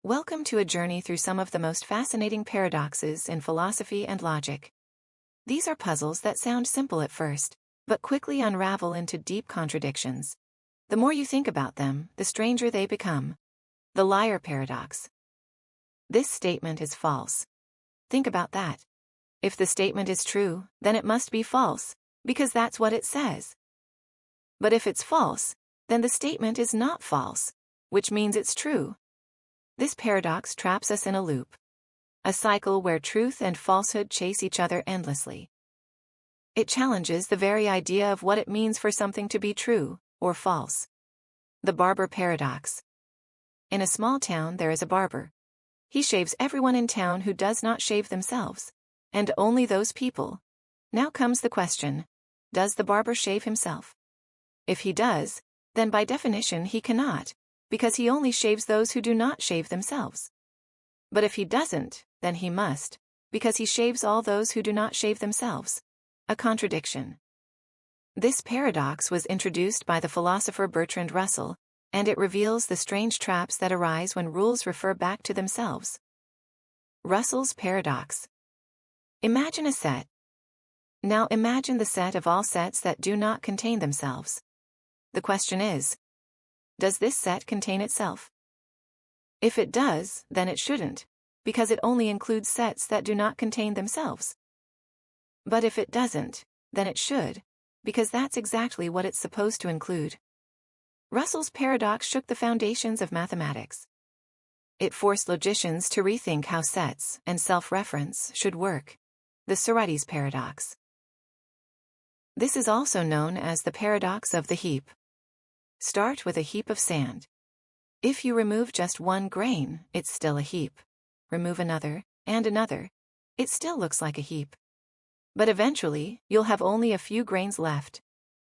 Welcome to a journey through some of the most fascinating paradoxes in philosophy and logic. These are puzzles that sound simple at first, but quickly unravel into deep contradictions. The more you think about them, the stranger they become. The liar paradox. This statement is false. Think about that. If the statement is true, then it must be false, because that's what it says. But if it's false, then the statement is not false, which means it's true. This paradox traps us in a loop. A cycle where truth and falsehood chase each other endlessly. It challenges the very idea of what it means for something to be true or false. The barber paradox. In a small town there is a barber. He shaves everyone in town who does not shave themselves, and only those people. Now comes the question, does the barber shave himself? If he does, then by definition he cannot, because he only shaves those who do not shave themselves. But if he doesn't, then he must, because he shaves all those who do not shave themselves. A contradiction. This paradox was introduced by the philosopher Bertrand Russell, and it reveals the strange traps that arise when rules refer back to themselves. Russell's paradox. Imagine a set. Now imagine the set of all sets that do not contain themselves. The question is, does this set contain itself? If it does, then it shouldn't, because it only includes sets that do not contain themselves. But if it doesn't, then it should, because that's exactly what it's supposed to include. Russell's paradox shook the foundations of mathematics. It forced logicians to rethink how sets and self-reference should work. The Sorites paradox. This is also known as the paradox of the heap. Start with a heap of sand. If you remove just one grain, it's still a heap. Remove another, and another. It still looks like a heap. But eventually, you'll have only a few grains left.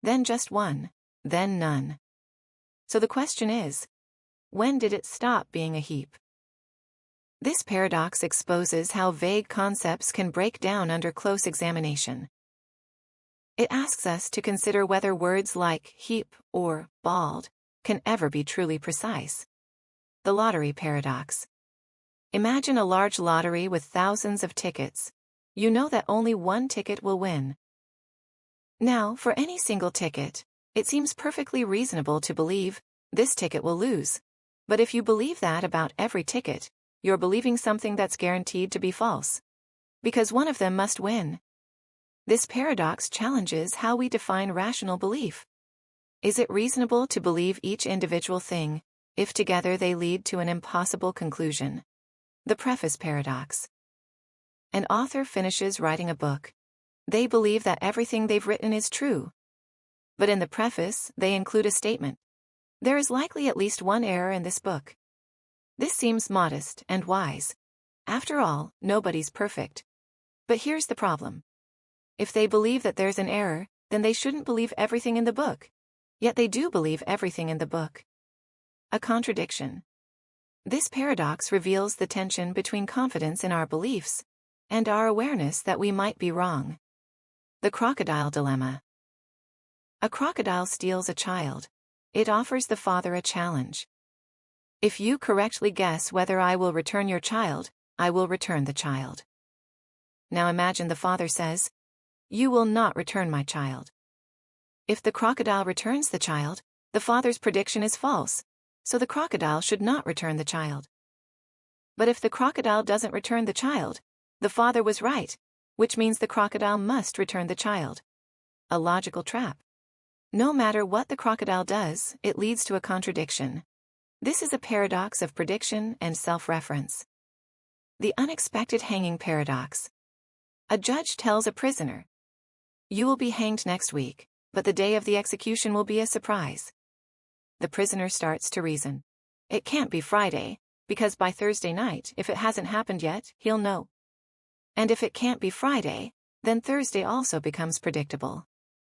Then just one, then none. So the question is, when did it stop being a heap? This paradox exposes how vague concepts can break down under close examination. It asks us to consider whether words like heap or bald can ever be truly precise. The lottery paradox. Imagine a large lottery with thousands of tickets. You know that only one ticket will win. Now, for any single ticket, it seems perfectly reasonable to believe this ticket will lose. But if you believe that about every ticket, you're believing something that's guaranteed to be false. Because one of them must win. This paradox challenges how we define rational belief. Is it reasonable to believe each individual thing, if together they lead to an impossible conclusion? The preface paradox. An author finishes writing a book. They believe that everything they've written is true. But in the preface, they include a statement. There is likely at least one error in this book. This seems modest and wise. After all, nobody's perfect. But here's the problem. If they believe that there's an error, then they shouldn't believe everything in the book. Yet they do believe everything in the book. A contradiction. This paradox reveals the tension between confidence in our beliefs and our awareness that we might be wrong. The crocodile dilemma. A crocodile steals a child. It offers the father a challenge. If you correctly guess whether I will return your child, I will return the child. Now imagine the father says, you will not return my child. If the crocodile returns the child, the father's prediction is false, so the crocodile should not return the child. But if the crocodile doesn't return the child, the father was right, which means the crocodile must return the child. A logical trap. No matter what the crocodile does, it leads to a contradiction. This is a paradox of prediction and self-reference. The unexpected hanging paradox. A judge tells a prisoner, you will be hanged next week, but the day of the execution will be a surprise. The prisoner starts to reason. It can't be Friday, because by Thursday night, if it hasn't happened yet, he'll know. And if it can't be Friday, then Thursday also becomes predictable.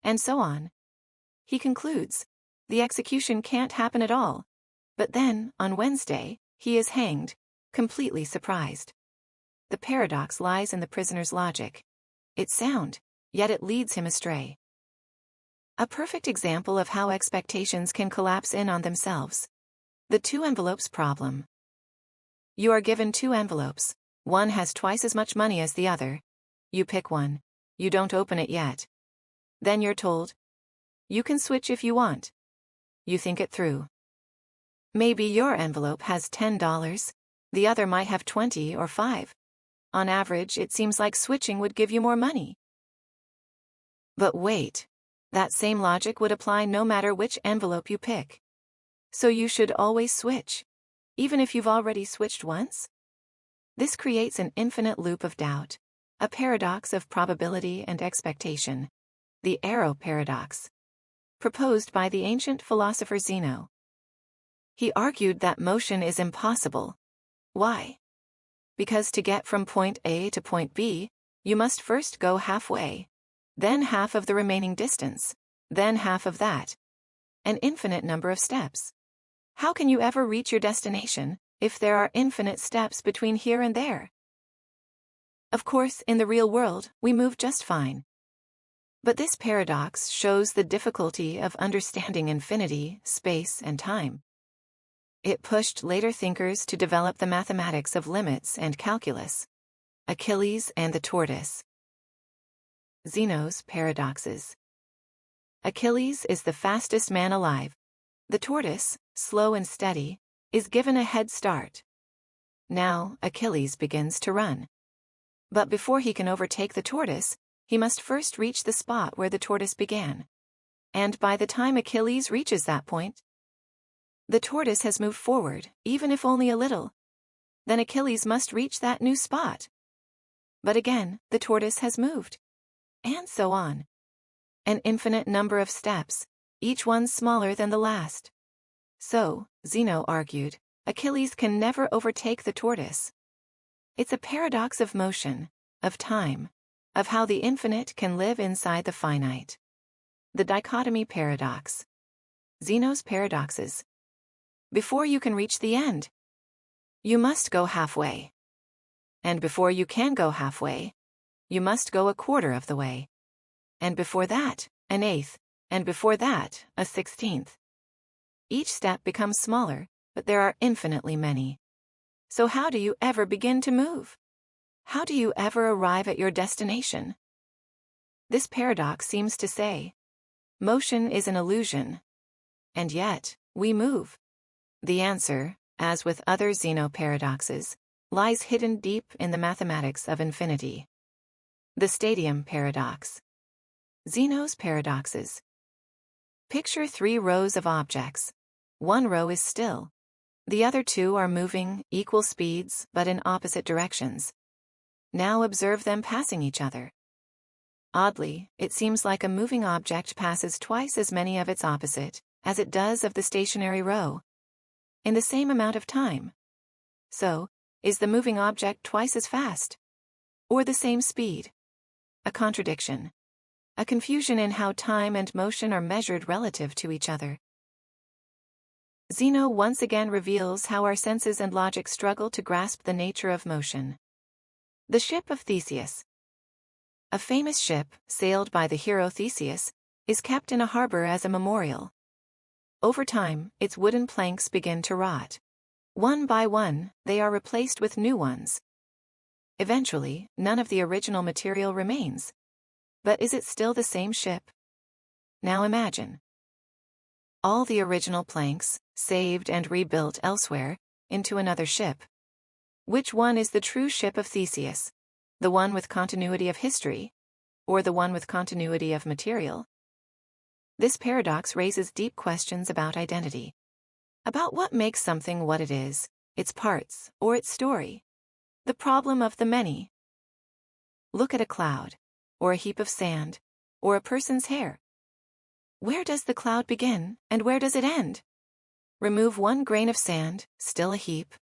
And so on. He concludes, the execution can't happen at all. But then, on Wednesday, he is hanged, completely surprised. The paradox lies in the prisoner's logic. It's sound, yet it leads him astray. A perfect example of how expectations can collapse in on themselves. The two envelopes problem. You are given two envelopes. One has twice as much money as the other. You pick one. You don't open it yet. Then you're told, you can switch if you want. You think it through. Maybe your envelope has $10, the other might have 20 or 5. On average, it seems like switching would give you more money. But wait, that same logic would apply no matter which envelope you pick. So you should always switch, even if you've already switched once? This creates an infinite loop of doubt, a paradox of probability and expectation, the arrow paradox, proposed by the ancient philosopher Zeno. He argued that motion is impossible. Why? Because to get from point A to point B, you must first go halfway, then half of the remaining distance, then half of that. An infinite number of steps. How can you ever reach your destination if there are infinite steps between here and there? Of course, in the real world, we move just fine. But this paradox shows the difficulty of understanding infinity, space, and time. It pushed later thinkers to develop the mathematics of limits and calculus. Achilles and the tortoise. Zeno's paradoxes. Achilles is the fastest man alive. The tortoise, slow and steady, is given a head start. Now, Achilles begins to run. But before he can overtake the tortoise, he must first reach the spot where the tortoise began. And by the time Achilles reaches that point, the tortoise has moved forward, even if only a little. Then Achilles must reach that new spot. But again, the tortoise has moved. And so on. An infinite number of steps, each one smaller than the last. So, Zeno argued, Achilles can never overtake the tortoise. It's a paradox of motion, of time, of how the infinite can live inside the finite. The dichotomy paradox. Zeno's paradoxes. Before you can reach the end, you must go halfway. And before you can go halfway, you must go a quarter of the way. And before that, an eighth, and before that, a 16th. Each step becomes smaller, but there are infinitely many. So how do you ever begin to move? How do you ever arrive at your destination? This paradox seems to say, motion is an illusion. And yet, we move. The answer, as with other Zeno paradoxes, lies hidden deep in the mathematics of infinity. The stadium paradox. Zeno's paradoxes. Picture 3 rows of objects. One row is still. The other 2 are moving, equal speeds, but in opposite directions. Now observe them passing each other. Oddly, it seems like a moving object passes twice as many of its opposite as it does of the stationary row, in the same amount of time. So, is the moving object twice as fast? Or the same speed? A contradiction. A confusion in how time and motion are measured relative to each other. Zeno once again reveals how our senses and logic struggle to grasp the nature of motion. The ship of Theseus. A famous ship, sailed by the hero Theseus, is kept in a harbor as a memorial. Over time, its wooden planks begin to rot. One by one, they are replaced with new ones. Eventually, none of the original material remains. But is it still the same ship? Now imagine. All the original planks, saved and rebuilt elsewhere, into another ship. Which one is the true ship of Theseus? The one with continuity of history? Or the one with continuity of material? This paradox raises deep questions about identity. About what makes something what it is, its parts, or its story. The problem of the many. Look at a cloud, or a heap of sand, or a person's hair. Where does the cloud begin, and where does it end? Remove one grain of sand, still a heap.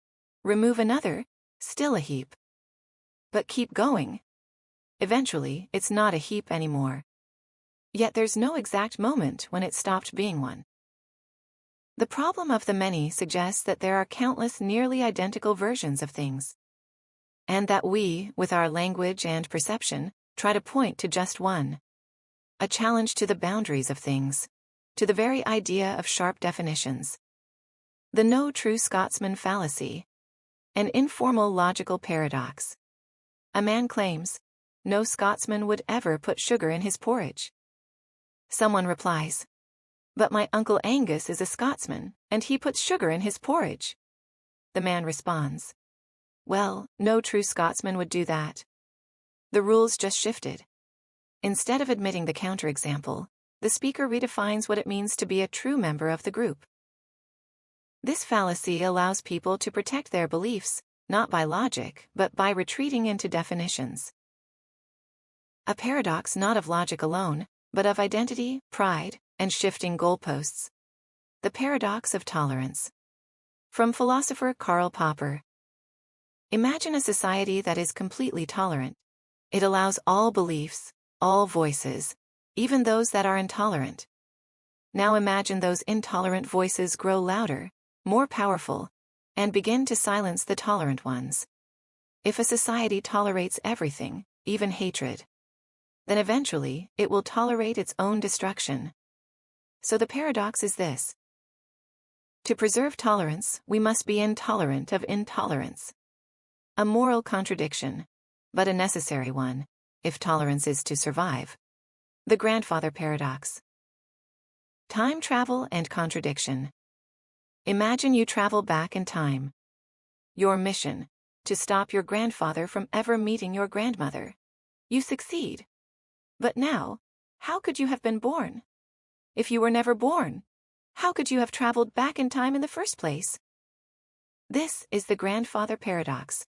Remove another, still a heap. But keep going. Eventually, it's not a heap anymore. Yet there's no exact moment when it stopped being one. The problem of the many suggests that there are countless nearly identical versions of things. And that we, with our language and perception, try to point to just one. A challenge to the boundaries of things, to the very idea of sharp definitions. The no true Scotsman fallacy. An informal logical paradox. A man claims, "No Scotsman would ever put sugar in his porridge." Someone replies, "But my Uncle Angus is a Scotsman, and he puts sugar in his porridge." The man responds, "Well, no true Scotsman would do that." The rules just shifted. Instead of admitting the counterexample, the speaker redefines what it means to be a true member of the group. This fallacy allows people to protect their beliefs, not by logic, but by retreating into definitions. A paradox not of logic alone, but of identity, pride, and shifting goalposts. The paradox of tolerance. From philosopher Karl Popper. Imagine a society that is completely tolerant. It allows all beliefs, all voices, even those that are intolerant. Now imagine those intolerant voices grow louder, more powerful, and begin to silence the tolerant ones. If a society tolerates everything, even hatred, then eventually it will tolerate its own destruction. So the paradox is this. To preserve tolerance, we must be intolerant of intolerance. A moral contradiction, but a necessary one, if tolerance is to survive. The grandfather paradox. Time travel and contradiction. Imagine you travel back in time. Your mission, to stop your grandfather from ever meeting your grandmother. You succeed. But now, how could you have been born? If you were never born, how could you have traveled back in time in the first place? This is the grandfather paradox,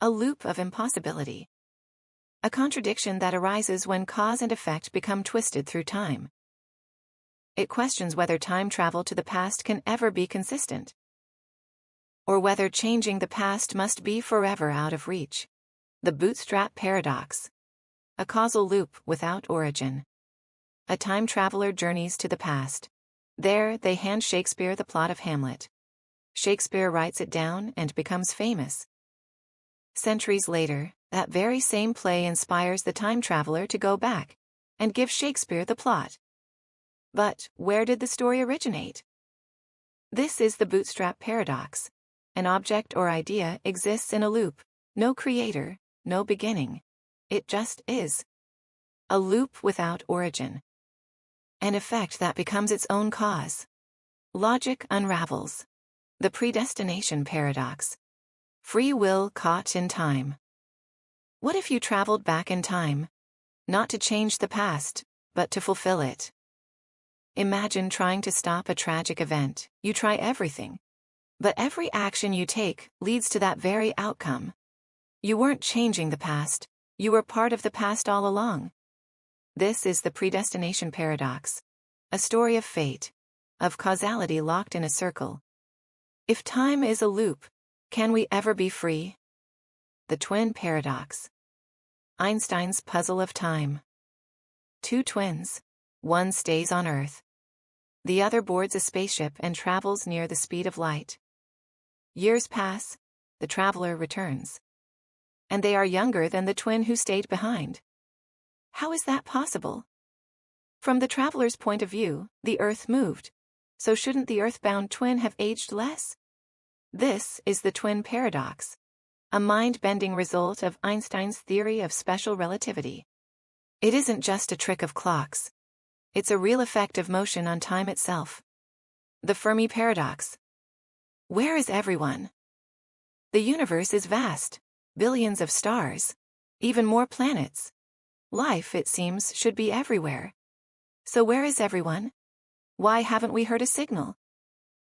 a loop of impossibility. A contradiction that arises when cause and effect become twisted through time. It questions whether time travel to the past can ever be consistent, or whether changing the past must be forever out of reach. The bootstrap paradox. A causal loop without origin. A time traveler journeys to the past. There, they hand Shakespeare the plot of Hamlet. Shakespeare writes it down and becomes famous. Centuries later, that very same play inspires the time traveler to go back and give Shakespeare the plot. But where did the story originate? This is the bootstrap paradox. An object or idea exists in a loop, no creator, no beginning. It just is. A loop without origin. An effect that becomes its own cause. Logic unravels. The predestination paradox. Free will caught in time. What if you traveled back in time? Not to change the past, but to fulfill it. Imagine trying to stop a tragic event. You try everything. But every action you take leads to that very outcome. You weren't changing the past. You were part of the past all along. This is the predestination paradox. A story of fate, of causality locked in a circle. If time is a loop, can we ever be free? The twin paradox. Einstein's puzzle of time. Two twins. One stays on Earth. The other boards a spaceship and travels near the speed of light. Years pass, the traveler returns. And they are younger than the twin who stayed behind. How is that possible? From the traveler's point of view, the Earth moved. So shouldn't the Earth-bound twin have aged less? This is the twin paradox. A mind-bending result of Einstein's theory of special relativity. It isn't just a trick of clocks. It's a real effect of motion on time itself. The Fermi paradox. Where is everyone? The universe is vast. Billions of stars. Even more planets. Life, it seems, should be everywhere. So where is everyone? Why haven't we heard a signal?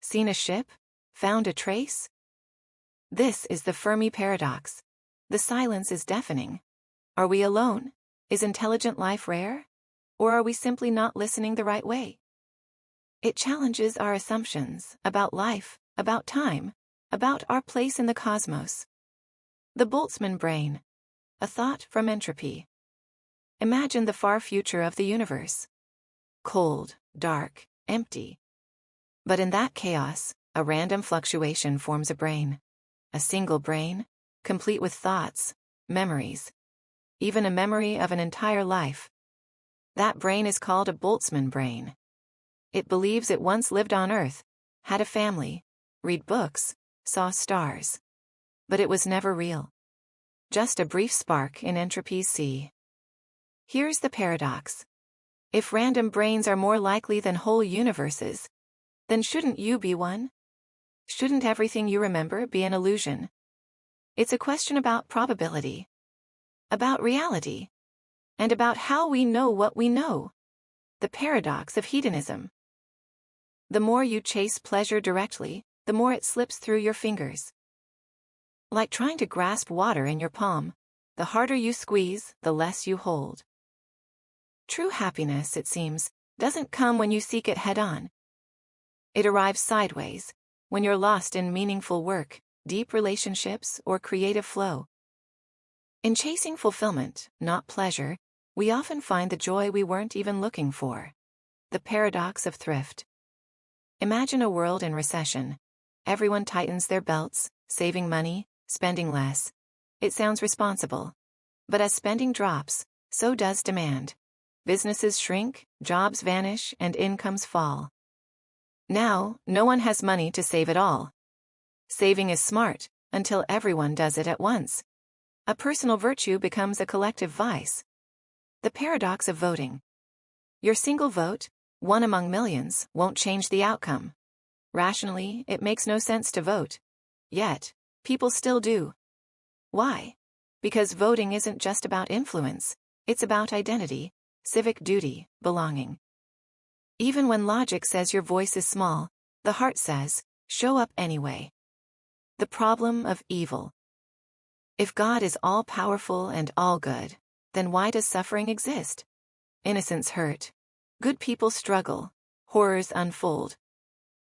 Seen a ship? Found a trace? This is the Fermi paradox. The silence is deafening. Are we alone? Is intelligent life rare? Or are we simply not listening the right way? It challenges our assumptions about life, about time, about our place in the cosmos. The Boltzmann brain. A thought from entropy. Imagine the far future of the universe. Cold, dark, empty. But in that chaos, a random fluctuation forms a brain. A single brain, complete with thoughts, memories. Even a memory of an entire life. That brain is called a Boltzmann brain. It believes it once lived on Earth, had a family, read books, saw stars. but it was never real. Just a brief spark in entropy's sea. Here's the paradox. If random brains are more likely than whole universes, then shouldn't you be one? Shouldn't everything you remember be an illusion? It's a question about probability, about reality, and about how we know what we know. The paradox of hedonism. The more you chase pleasure directly, the more it slips through your fingers. Like trying to grasp water in your palm, the harder you squeeze, the less you hold. True happiness, it seems, doesn't come when you seek it head-on. It arrives sideways, when you're lost in meaningful work, deep relationships, or creative flow. In chasing fulfillment, not pleasure, we often find the joy we weren't even looking for. The paradox of thrift. Imagine a world in recession. Everyone tightens their belts, saving money, spending less. It sounds responsible. But as spending drops, so does demand. Businesses shrink, jobs vanish, and incomes fall. Now, no one has money to save it all. Saving is smart, until everyone does it at once. A personal virtue becomes a collective vice. The paradox of voting. Your single vote, one among millions, won't change the outcome. Rationally, it makes no sense to vote. Yet, people still do. Why? Because voting isn't just about influence, it's about identity, civic duty, belonging. Even when logic says your voice is small, the heart says, show up anyway. The problem of evil. If God is all-powerful and all-good, then why does suffering exist? Innocents hurt. Good people struggle. Horrors unfold.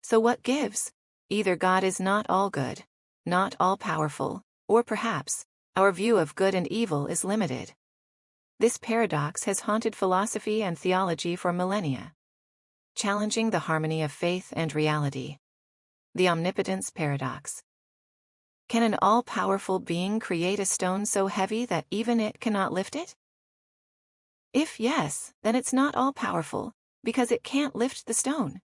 So what gives? Either God is not all-good, not all-powerful, or perhaps, our view of good and evil is limited. This paradox has haunted philosophy and theology for millennia. Challenging the harmony of faith and reality. The omnipotence paradox. Can an all-powerful being create a stone so heavy that even it cannot lift it? If yes, then it's not all-powerful, because it can't lift the stone.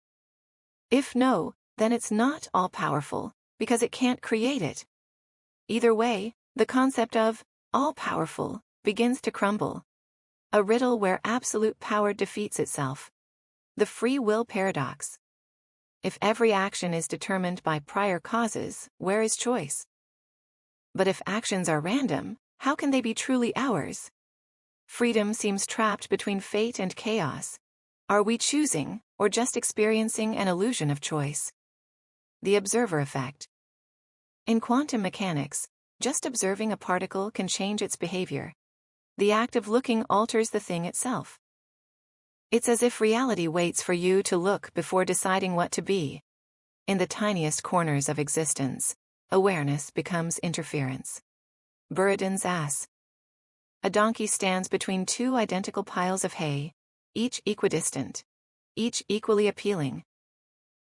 If no, then it's not all-powerful, because it can't create it. Either way, the concept of all-powerful begins to crumble. A riddle where absolute power defeats itself. The free will paradox. If every action is determined by prior causes, where is choice? But if actions are random, how can they be truly ours? Freedom seems trapped between fate and chaos. Are we choosing, or just experiencing an illusion of choice? The observer effect. In quantum mechanics, just observing a particle can change its behavior. The act of looking alters the thing itself. It's as if reality waits for you to look before deciding what to be. In the tiniest corners of existence, awareness becomes interference. Buridan's ass. A donkey stands between two identical piles of hay, each equidistant, each equally appealing.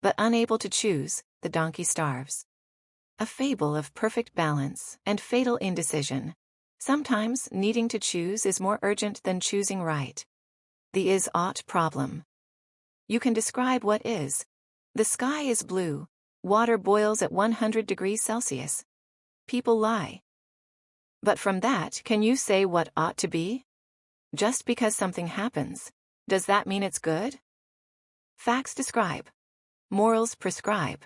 But unable to choose, the donkey starves. A fable of perfect balance and fatal indecision. Sometimes needing to choose is more urgent than choosing right. The is-ought problem. You can describe what is. The sky is blue. Water boils at 100 degrees Celsius. People lie. But from that, can you say what ought to be? Just because something happens, does that mean it's good? Facts describe. Morals prescribe.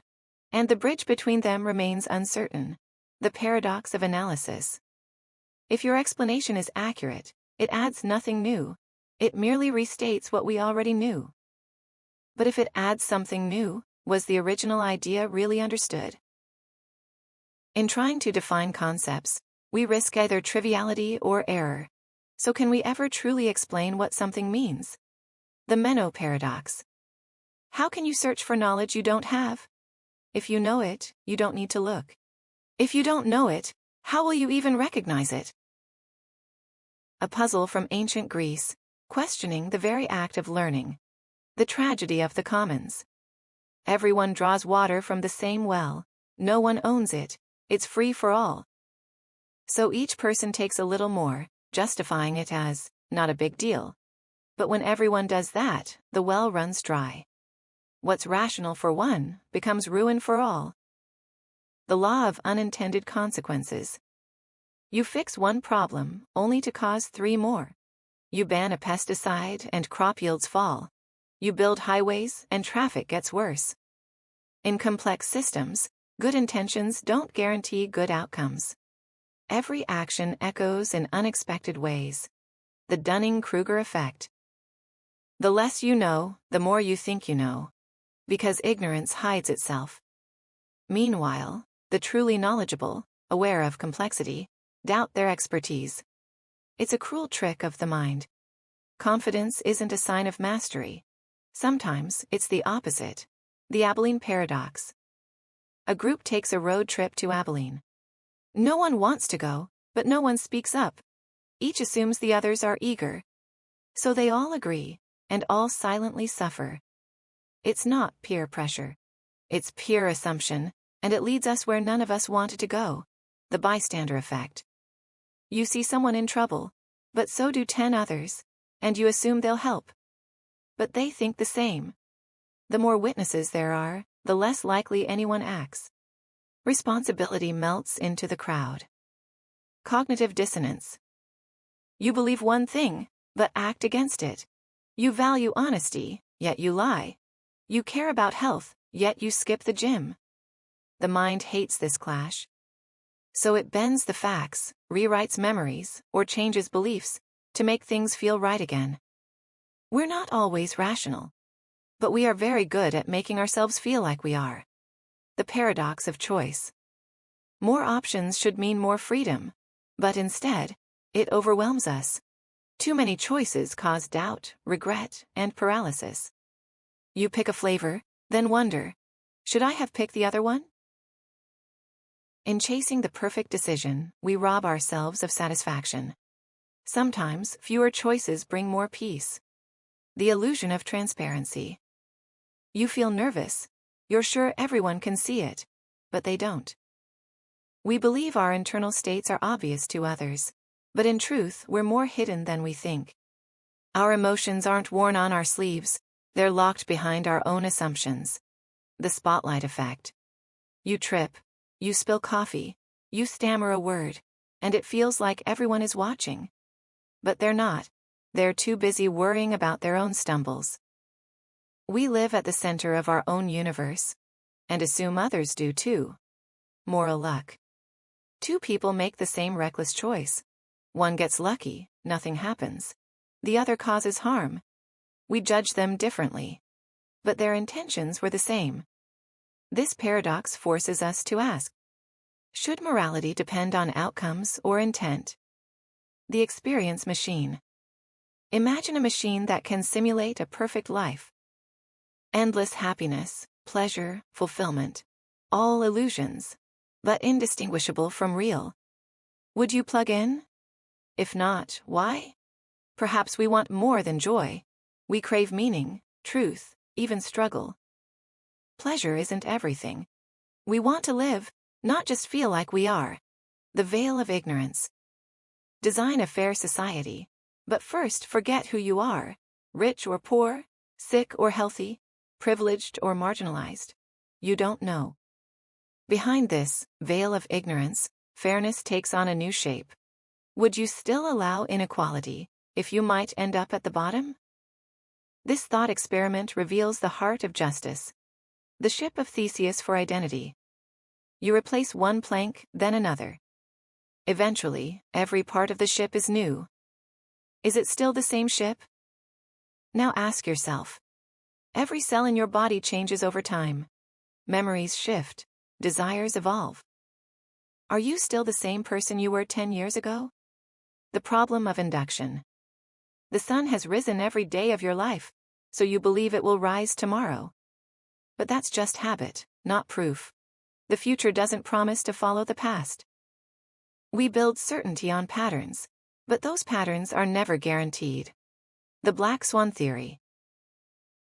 And the bridge between them remains uncertain. The paradox of analysis. If your explanation is accurate, it adds nothing new. It merely restates what we already knew. But if it adds something new, was the original idea really understood? In trying to define concepts, we risk either triviality or error. So can we ever truly explain what something means? The Menno paradox. How can you search for knowledge you don't have? If you know it, you don't need to look. If you don't know it, how will you even recognize it? A puzzle from ancient Greece, questioning the very act of learning. The tragedy of the commons. Everyone draws water from the same well. No one owns it. It's free for all. So each person takes a little more, justifying it as not a big deal. But when everyone does that, the well runs dry. What's rational for one becomes ruin for all. The law of unintended consequences. You fix one problem, only to cause 3 more. You ban a pesticide and crop yields fall. You build highways and traffic gets worse. In complex systems, good intentions don't guarantee good outcomes. Every action echoes in unexpected ways. The Dunning-Kruger effect. The less you know, the more you think you know, because ignorance hides itself. Meanwhile, the truly knowledgeable, aware of complexity, doubt their expertise. It's a cruel trick of the mind. Confidence isn't a sign of mastery. Sometimes it's the opposite. The Abilene paradox. A group takes a road trip to Abilene. No one wants to go, but no one speaks up. Each assumes the others are eager. So they all agree, and all silently suffer. It's not peer pressure. It's pure assumption, and it leads us where none of us wanted to go. The bystander effect. You see someone in trouble, but so do 10 others, and you assume they'll help. But they think the same. The more witnesses there are, the less likely anyone acts. Responsibility melts into the crowd. Cognitive dissonance. You believe one thing, but act against it. You value honesty, yet you lie. You care about health, yet you skip the gym. The mind hates this clash. So it bends the facts, rewrites memories, or changes beliefs, to make things feel right again. We're not always rational. But we are very good at making ourselves feel like we are. The paradox of choice. More options should mean more freedom, but instead, it overwhelms us. Too many choices cause doubt, regret, and paralysis. You pick a flavor, then wonder, should I have picked the other one? In chasing the perfect decision, we rob ourselves of satisfaction. Sometimes, fewer choices bring more peace. The illusion of transparency. You feel nervous. You're sure everyone can see it, but they don't. We believe our internal states are obvious to others, but in truth, we're more hidden than we think. Our emotions aren't worn on our sleeves, they're locked behind our own assumptions. The spotlight effect. You trip, you spill coffee, you stammer a word, and it feels like everyone is watching. But they're not. They're too busy worrying about their own stumbles. We live at the center of our own universe, and assume others do too. Moral luck. 2 people make the same reckless choice. One gets lucky, nothing happens. The other causes harm. We judge them differently. But their intentions were the same. This paradox forces us to ask, should morality depend on outcomes or intent? The experience machine. Imagine a machine that can simulate a perfect life. Endless happiness, pleasure, fulfillment. All illusions, but indistinguishable from real. Would you plug in? If not, why? Perhaps we want more than joy. We crave meaning, truth, even struggle. Pleasure isn't everything. We want to live, not just feel like we are. The veil of ignorance. Design a fair society, but first forget who you are, rich or poor, sick or healthy, privileged or marginalized. You don't know. Behind this veil of ignorance, fairness takes on a new shape. Would you still allow inequality if you might end up at the bottom? This thought experiment reveals the heart of justice. The ship of Theseus for identity. You replace one plank, then another. Eventually, every part of the ship is new. Is it still the same ship? Now ask yourself. Every cell in your body changes over time. Memories shift. Desires evolve. Are you still the same person you were 10 years ago? The problem of induction. The sun has risen every day of your life, so you believe it will rise tomorrow. But that's just habit, not proof. The future doesn't promise to follow the past. We build certainty on patterns, but those patterns are never guaranteed. The black swan theory.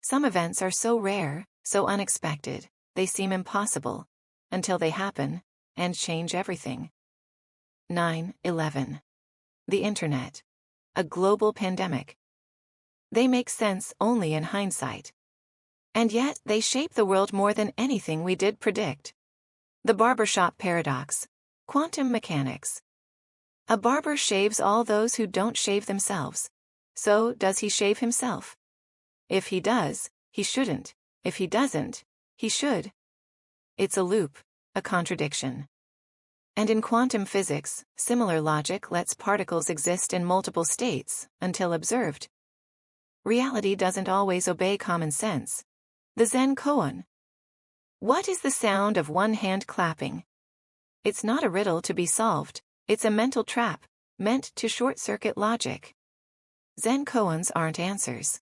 Some events are so rare, so unexpected, they seem impossible, until they happen, and change everything. 9/11. The Internet. A global pandemic. They make sense only in hindsight. And yet they shape the world more than anything we did predict. The barbershop paradox. Quantum mechanics. A barber shaves all those who don't shave themselves. So, does he shave himself? If he does, he shouldn't. If he doesn't, he should. It's a loop, a contradiction. And in quantum physics, similar logic lets particles exist in multiple states, until observed. Reality doesn't always obey common sense. The Zen koan. What is the sound of one hand clapping? It's not a riddle to be solved, it's a mental trap, meant to short-circuit logic. Zen koans aren't answers.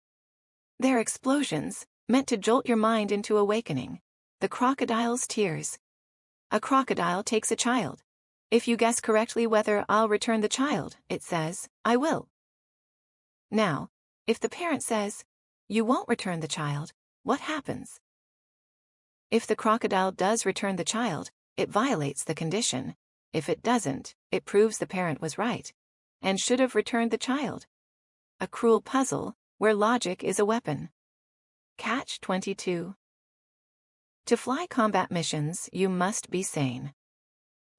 They're explosions, meant to jolt your mind into awakening. The crocodile's tears. A crocodile takes a child. If you guess correctly whether I'll return the child, it says, I will. Now, if the parent says, you won't return the child, what happens? If the crocodile does return the child, it violates the condition. If it doesn't, it proves the parent was right, and should have returned the child. A cruel puzzle, where logic is a weapon. Catch 22. To fly combat missions, you must be sane.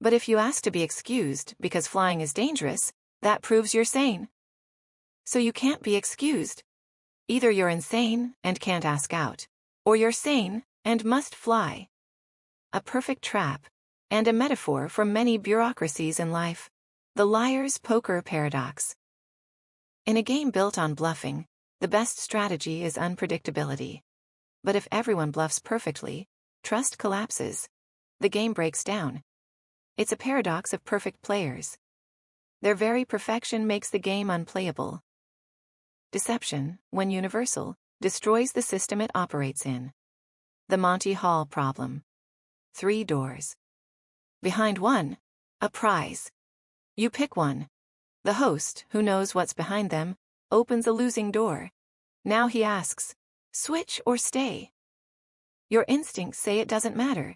But if you ask to be excused because flying is dangerous, that proves you're sane. So you can't be excused. Either you're insane and can't ask out, or you're sane and must fly. A perfect trap, and a metaphor for many bureaucracies in life. The liar's poker paradox. In a game built on bluffing, the best strategy is unpredictability. But if everyone bluffs perfectly, trust collapses. The game breaks down. It's a paradox of perfect players. Their very perfection makes the game unplayable. Deception, when universal, destroys the system it operates in. The Monty Hall problem. 3 doors. Behind one, a prize. You pick one. The host, who knows what's behind them, opens a losing door. Now he asks, switch or stay? Your instincts say it doesn't matter,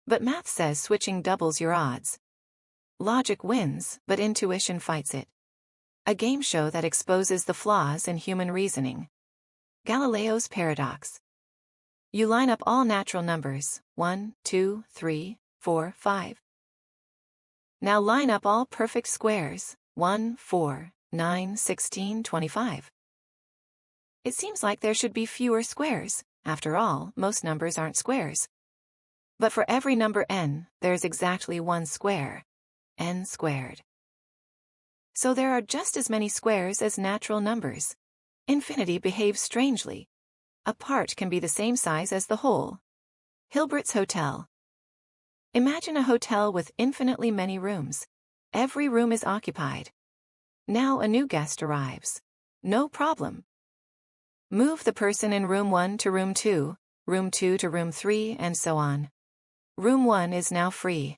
but math says switching doubles your odds. Logic wins, but intuition fights it. A game show that exposes the flaws in human reasoning. Galileo's paradox. You line up all natural numbers, 1, 2, 3, 4, 5. Now line up all perfect squares, 1, 4, 9, 16, 25. It seems like there should be fewer squares. After all, most numbers aren't squares. But for every number n, there's exactly one square, n squared. So there are just as many squares as natural numbers. Infinity behaves strangely. A part can be the same size as the whole. Hilbert's Hotel. Imagine a hotel with infinitely many rooms. Every room is occupied. Now a new guest arrives. No problem. Move the person in room 1 to room 2, room 2 to room 3, and so on. Room 1 is now free.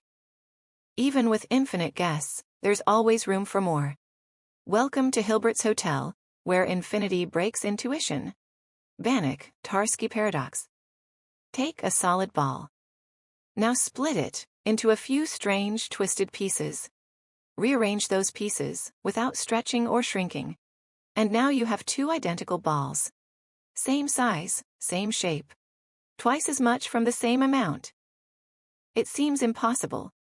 Even with infinite guests, there's always room for more. Welcome to Hilbert's Hotel, where infinity breaks intuition. Banach, Tarski paradox. Take a solid ball. Now split it into a few strange, twisted pieces. Rearrange those pieces, without stretching or shrinking. And now you have 2 identical balls. Same size, same shape. Twice as much from the same amount. It seems impossible.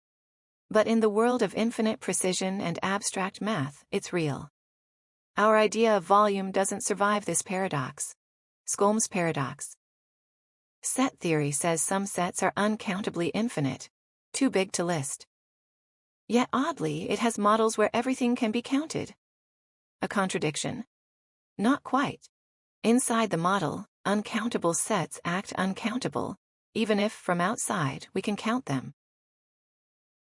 But in the world of infinite precision and abstract math, it's real. Our idea of volume doesn't survive this paradox. Skolm's paradox. Set theory says some sets are uncountably infinite, too big to list. Yet oddly, it has models where everything can be counted. A contradiction? Not quite. Inside the model, uncountable sets act uncountable, even if from outside we can count them.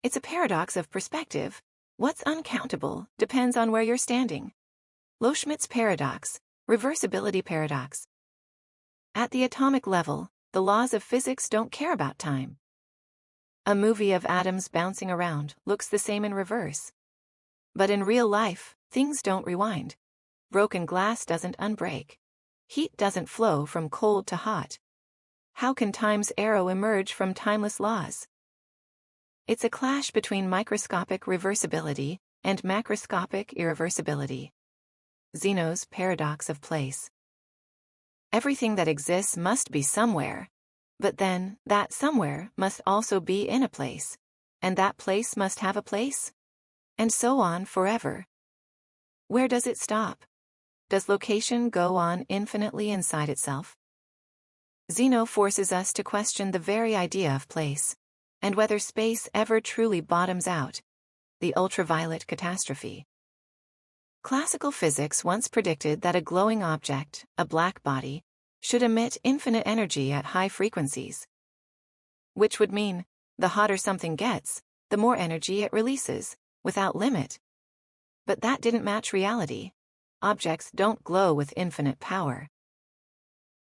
It's a paradox of perspective. What's uncountable depends on where you're standing. Loschmidt's paradox, reversibility paradox. At the atomic level, the laws of physics don't care about time. A movie of atoms bouncing around looks the same in reverse. But in real life, things don't rewind. Broken glass doesn't unbreak. Heat doesn't flow from cold to hot. How can time's arrow emerge from timeless laws? It's a clash between microscopic reversibility and macroscopic irreversibility. Zeno's paradox of place. Everything that exists must be somewhere, But then, that somewhere must also be in a place, and that place must have a place, and so on forever. Where does it stop? Does location go on infinitely inside itself? Zeno forces us to question the very idea of place, and whether space ever truly bottoms out. The ultraviolet catastrophe. Classical physics once predicted that a glowing object, a black body, should emit infinite energy at high frequencies. Which would mean, the hotter something gets, the more energy it releases, without limit. But that didn't match reality. Objects don't glow with infinite power.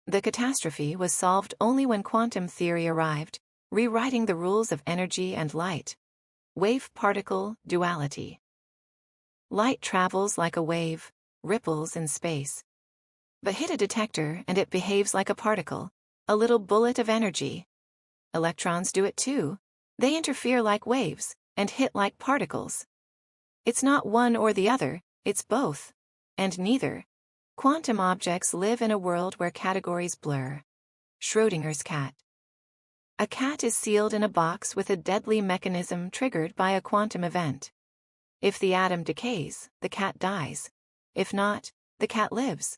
The catastrophe was solved only when quantum theory arrived, rewriting the rules of energy and light. Wave-particle duality. Light travels like a wave, ripples in space. But hit a detector and it behaves like a particle, a little bullet of energy. Electrons do it too. They interfere like waves, and hit like particles. It's not one or the other, it's both. And neither. Quantum objects live in a world where categories blur. Schrödinger's cat. A cat is sealed in a box with a deadly mechanism triggered by a quantum event. If the atom decays, the cat dies. If not, the cat lives.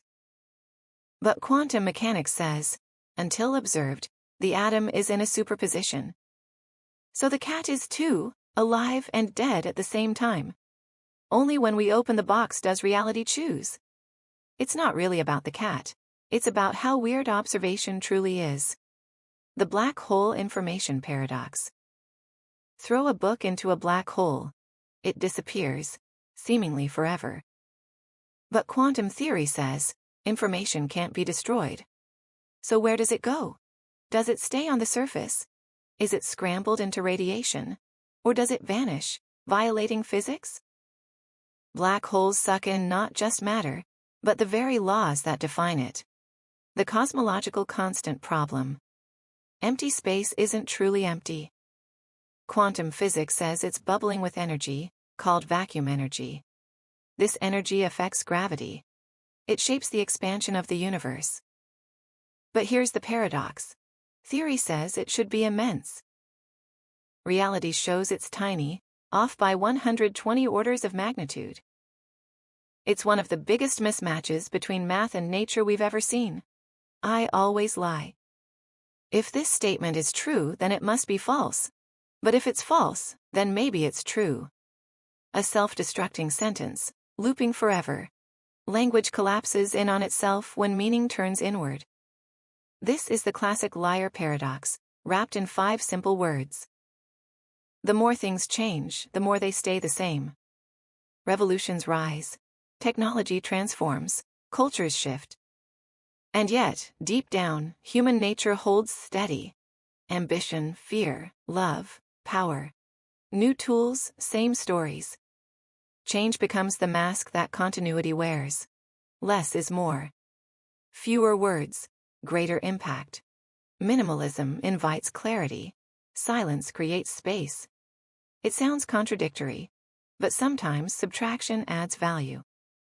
But quantum mechanics says, until observed, the atom is in a superposition. So the cat is too, alive and dead at the same time. Only when we open the box does reality choose. It's not really about the cat. It's about how weird observation truly is. The black hole information paradox. Throw a book into a black hole. It disappears, seemingly forever. But quantum theory says, information can't be destroyed. So where does it go? Does it stay on the surface? Is it scrambled into radiation? Or does it vanish, violating physics? Black holes suck in not just matter, but the very laws that define it. The cosmological constant problem. Empty space isn't truly empty. Quantum physics says it's bubbling with energy, called vacuum energy. This energy affects gravity. It shapes the expansion of the universe. But here's the paradox. Theory says it should be immense. Reality shows it's tiny, off by 120 orders of magnitude. It's one of the biggest mismatches between math and nature we've ever seen. I always lie. If this statement is true, then it must be false. But if it's false, then maybe it's true. A self-destructing sentence, looping forever. Language collapses in on itself when meaning turns inward. This is the classic liar paradox, wrapped in 5 simple words. The more things change, the more they stay the same. Revolutions rise. Technology transforms. Cultures shift. And yet, deep down, human nature holds steady. Ambition, fear, love, power. New tools, same stories. Change becomes the mask that continuity wears. Less is more. Fewer words, greater impact. Minimalism invites clarity. Silence creates space. It sounds contradictory, but sometimes subtraction adds value.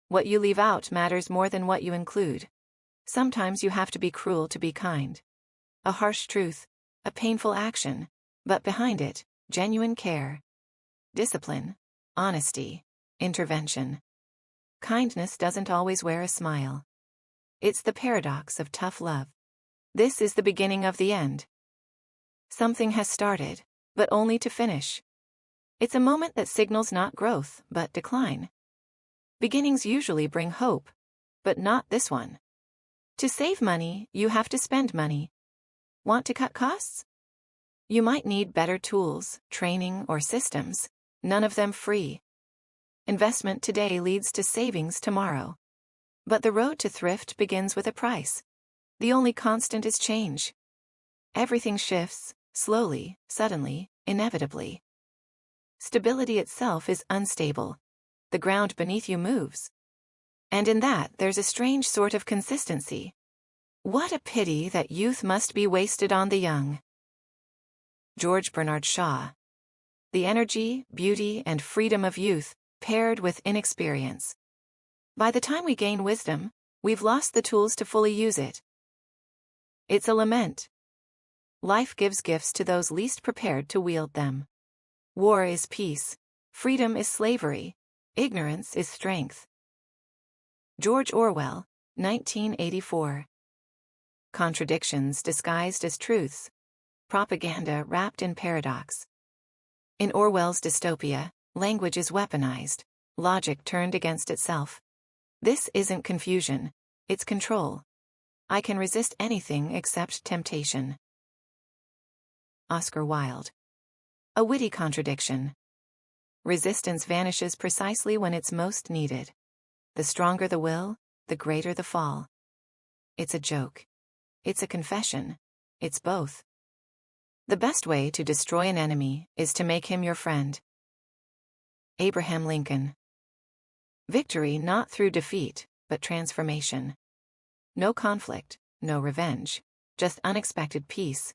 What you leave out matters more than what you include. Sometimes you have to be cruel to be kind. A harsh truth, a painful action, but behind it, genuine care. Discipline, honesty, intervention. Kindness doesn't always wear a smile. It's the paradox of tough love. This is the beginning of the end. Something has started, but only to finish. It's a moment that signals not growth, but decline. Beginnings usually bring hope, but not this one. To save money, you have to spend money. Want to cut costs? You might need better tools, training, or systems, none of them free. Investment today leads to savings tomorrow. But the road to thrift begins with a price. The only constant is change. Everything shifts, slowly, suddenly, inevitably. Stability itself is unstable. The ground beneath you moves. And in that there's a strange sort of consistency. What a pity that youth must be wasted on the young. George Bernard Shaw. The energy, beauty, and freedom of youth, paired with inexperience. By the time we gain wisdom, we've lost the tools to fully use it. It's a lament. Life gives gifts to those least prepared to wield them. War is peace. Freedom is slavery. Ignorance is strength. George Orwell, 1984. Contradictions disguised as truths. Propaganda wrapped in paradox. In Orwell's dystopia, language is weaponized, logic turned against itself. This isn't confusion, it's control. I can resist anything except temptation. Oscar Wilde. A witty contradiction. Resistance vanishes precisely when it's most needed. The stronger the will, the greater the fall. It's a joke. It's a confession. It's both. The best way to destroy an enemy is to make him your friend. Abraham Lincoln. Victory not through defeat, but transformation. No conflict, no revenge, just unexpected peace.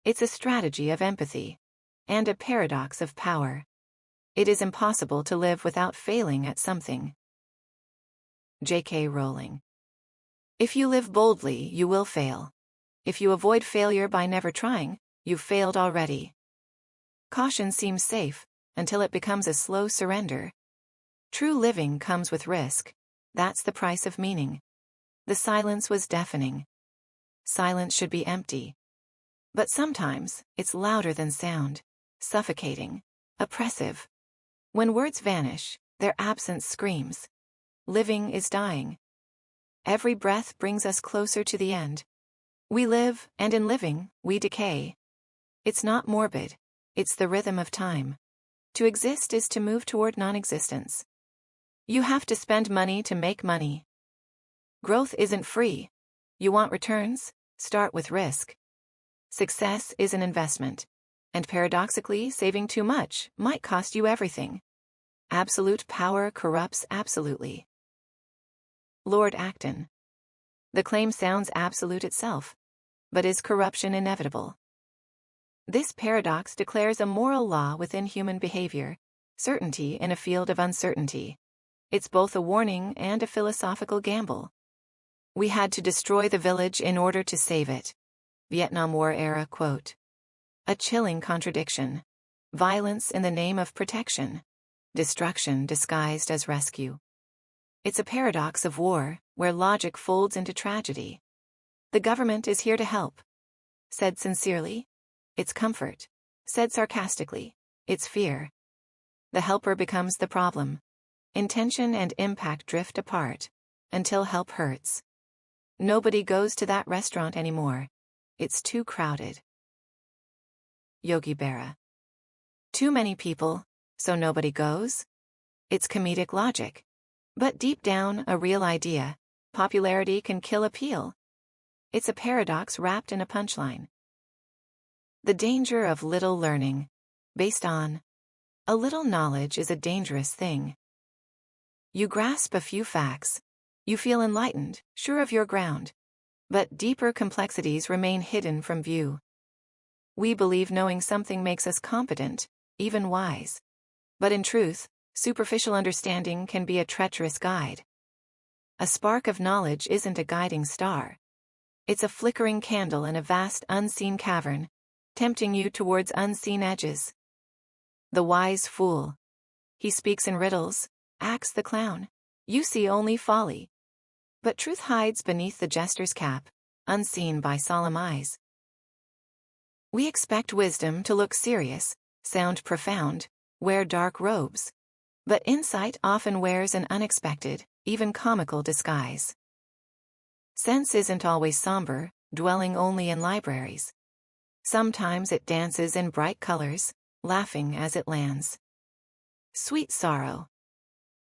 It's a strategy of empathy, and a paradox of power. It is impossible to live without failing at something. J.K. Rowling. If you live boldly, you will fail. If you avoid failure by never trying, you've failed already. Caution seems safe, until it becomes a slow surrender. True living comes with risk. That's the price of meaning. The silence was deafening. Silence should be empty. But sometimes, it's louder than sound, suffocating, oppressive. When words vanish, their absence screams. Living is dying. Every breath brings us closer to the end. We live, and in living, we decay. It's not morbid, it's the rhythm of time. To exist is to move toward non-existence. You have to spend money to make money. Growth isn't free. You want returns? Start with risk. Success is an investment, and paradoxically, saving too much might cost you everything. Absolute power corrupts absolutely. Lord Acton. The claim sounds absolute itself, but is corruption inevitable? This paradox declares a moral law within human behavior, certainty in a field of uncertainty. It's both a warning and a philosophical gamble. We had to destroy the village in order to save it. Vietnam War era quote. A chilling contradiction. Violence in the name of protection. Destruction disguised as rescue. It's a paradox of war, where logic folds into tragedy. The government is here to help. Said sincerely, it's comfort. Said sarcastically, it's fear. The helper becomes the problem. Intention and impact drift apart, until help hurts. Nobody goes to that restaurant anymore. It's too crowded. Yogi Berra. Too many people, so nobody goes? It's comedic logic. But deep down, a real idea. Popularity can kill appeal. It's a paradox wrapped in a punchline. The danger of little learning. Based on, a little knowledge is a dangerous thing. You grasp a few facts. You feel enlightened, sure of your ground. But deeper complexities remain hidden from view. We believe knowing something makes us competent, even wise. But in truth, superficial understanding can be a treacherous guide. A spark of knowledge isn't a guiding star. It's a flickering candle in a vast unseen cavern, tempting you towards unseen edges. The wise fool. He speaks in riddles, acts the clown. You see only folly. But truth hides beneath the jester's cap, unseen by solemn eyes. We expect wisdom to look serious, sound profound, wear dark robes. But insight often wears an unexpected, even comical disguise. Sense isn't always somber, dwelling only in libraries. Sometimes it dances in bright colors, laughing as it lands. Sweet sorrow.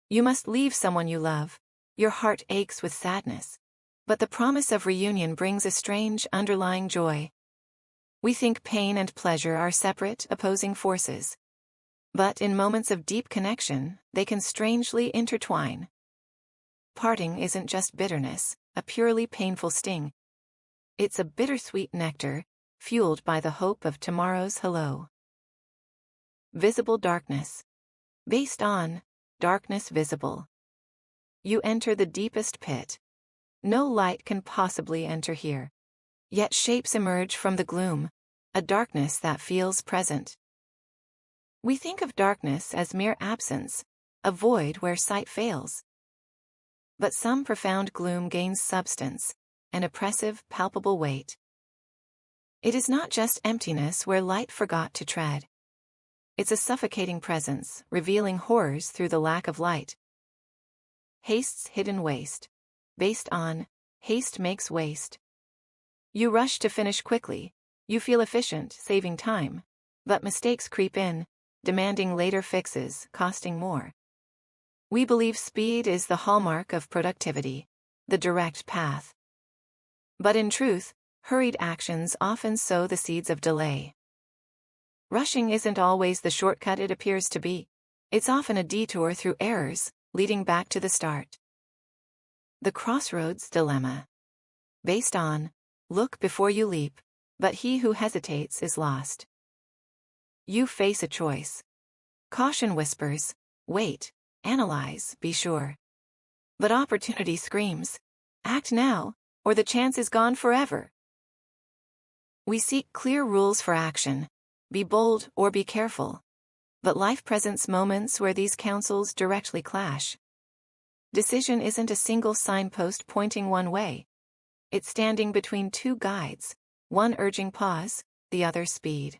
You must leave someone you love. Your heart aches with sadness. But the promise of reunion brings a strange underlying joy. We think pain and pleasure are separate, opposing forces. But in moments of deep connection, they can strangely intertwine. Parting isn't just bitterness, a purely painful sting. It's a bittersweet nectar, fueled by the hope of tomorrow's hello. Visible darkness. Based on, darkness visible. You enter the deepest pit. No light can possibly enter here. Yet shapes emerge from the gloom, a darkness that feels present. We think of darkness as mere absence, a void where sight fails. But some profound gloom gains substance, an oppressive, palpable weight. It is not just emptiness where light forgot to tread. It's a suffocating presence, revealing horrors through the lack of light. Haste's hidden waste. Based on, haste makes waste. You rush to finish quickly, you feel efficient, saving time. But mistakes creep in, demanding later fixes, costing more. We believe speed is the hallmark of productivity, the direct path. But in truth, hurried actions often sow the seeds of delay. Rushing isn't always the shortcut it appears to be. It's often a detour through errors, leading back to the start. The crossroads dilemma. Based on, look before you leap, but he who hesitates is lost. You face a choice. Caution whispers, wait, analyze, be sure. But opportunity screams, act now, or the chance is gone forever. We seek clear rules for action, be bold or be careful. But life presents moments where these counsels directly clash. Decision isn't a single signpost pointing one way. It's standing between two guides, one urging pause, the other speed.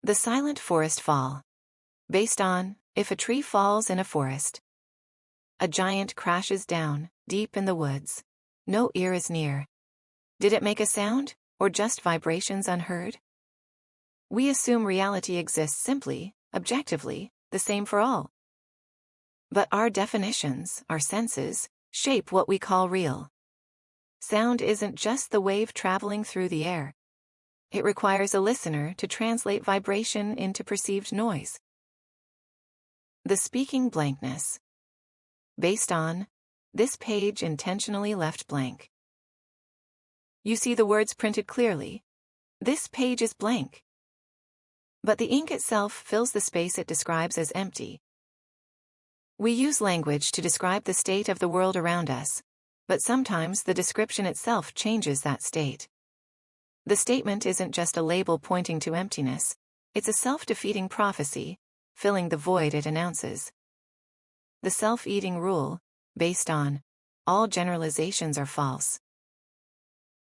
The silent forest fall. Based on, if a tree falls in a forest. A giant crashes down, deep in the woods. No ear is near. Did it make a sound, or just vibrations unheard? We assume reality exists simply, objectively, the same for all. But our definitions, our senses, shape what we call real. Sound isn't just the wave traveling through the air. It requires a listener to translate vibration into perceived noise. The speaking blankness. Based on, this page intentionally left blank. You see the words printed clearly. This page is blank. But the ink itself fills the space it describes as empty. We use language to describe the state of the world around us, but sometimes the description itself changes that state. The statement isn't just a label pointing to emptiness, it's a self-defeating prophecy, filling the void it announces. The self-eating rule, based on, all generalizations are false.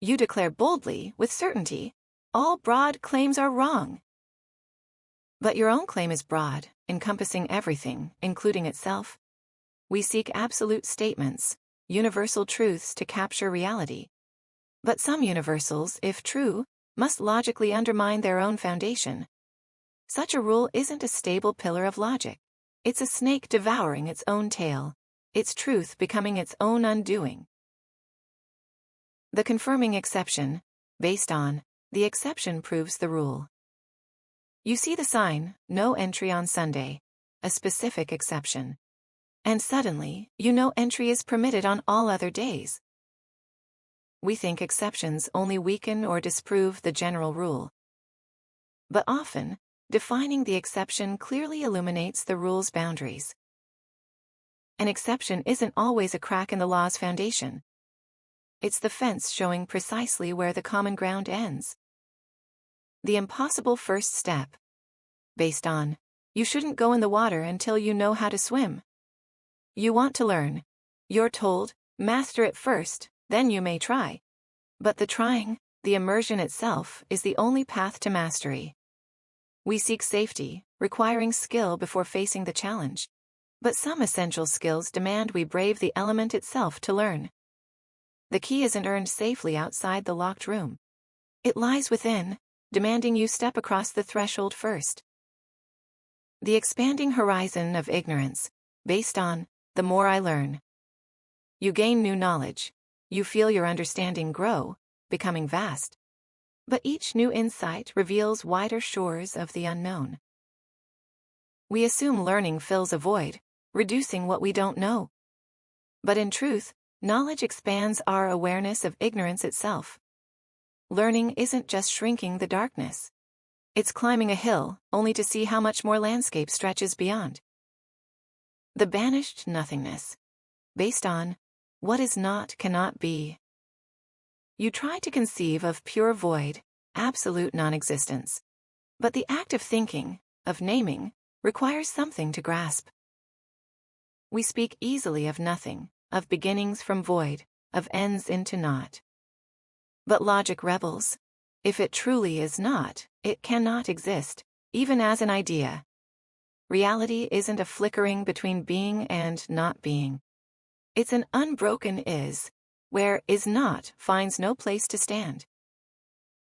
You declare boldly, with certainty, all broad claims are wrong. But your own claim is broad, encompassing everything, including itself. We seek absolute statements, universal truths to capture reality. But some universals, if true, must logically undermine their own foundation. Such a rule isn't a stable pillar of logic. It's a snake devouring its own tail, its truth becoming its own undoing. The confirming exception, based on, the exception proves the rule. You see the sign, no entry on Sunday, a specific exception. And suddenly, you know entry is permitted on all other days. We think exceptions only weaken or disprove the general rule. But often, defining the exception clearly illuminates the rule's boundaries. An exception isn't always a crack in the law's foundation. It's the fence showing precisely where the common ground ends. The impossible first step. Based on, you shouldn't go in the water until you know how to swim. You want to learn. You're told, master it first, then you may try. But the trying, the immersion itself, is the only path to mastery. We seek safety, requiring skill before facing the challenge. But some essential skills demand we brave the element itself to learn. The key isn't earned safely outside the locked room. It lies within, demanding you step across the threshold first. The expanding horizon of ignorance, based on, the more I learn. You gain new knowledge. You feel your understanding grow, becoming vast. But each new insight reveals wider shores of the unknown. We assume learning fills a void, reducing what we don't know. But in truth, knowledge expands our awareness of ignorance itself. Learning isn't just shrinking the darkness. It's climbing a hill, only to see how much more landscape stretches beyond. The banished nothingness. Based on, what is not cannot be. You try to conceive of pure void, absolute non-existence. But the act of thinking, of naming, requires something to grasp. We speak easily of nothing, of beginnings from void, of ends into naught. But logic rebels. If it truly is not, it cannot exist, even as an idea. Reality isn't a flickering between being and not being. It's an unbroken is, where is not finds no place to stand.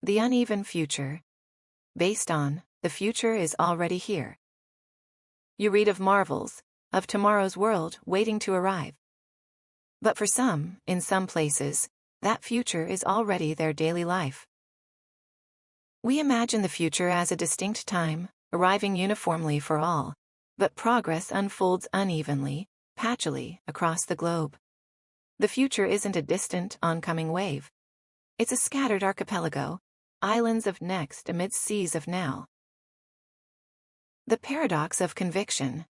The uneven future. Based on, the future is already here. You read of marvels, of tomorrow's world waiting to arrive. But for some, in some places, that future is already their daily life. We imagine the future as a distinct time, arriving uniformly for all, but progress unfolds unevenly, patchily, across the globe. The future isn't a distant, oncoming wave. It's a scattered archipelago, islands of next amidst seas of now. The paradox of conviction.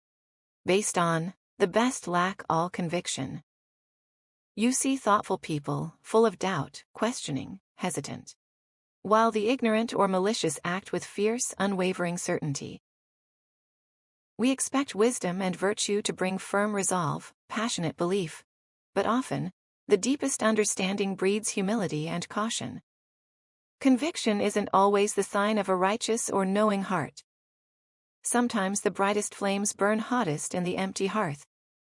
Based on, the best lack all conviction. You see thoughtful people, full of doubt, questioning, hesitant, while the ignorant or malicious act with fierce, unwavering certainty. We expect wisdom and virtue to bring firm resolve, passionate belief, but often, the deepest understanding breeds humility and caution. Conviction isn't always the sign of a righteous or knowing heart. Sometimes the brightest flames burn hottest in the empty hearth.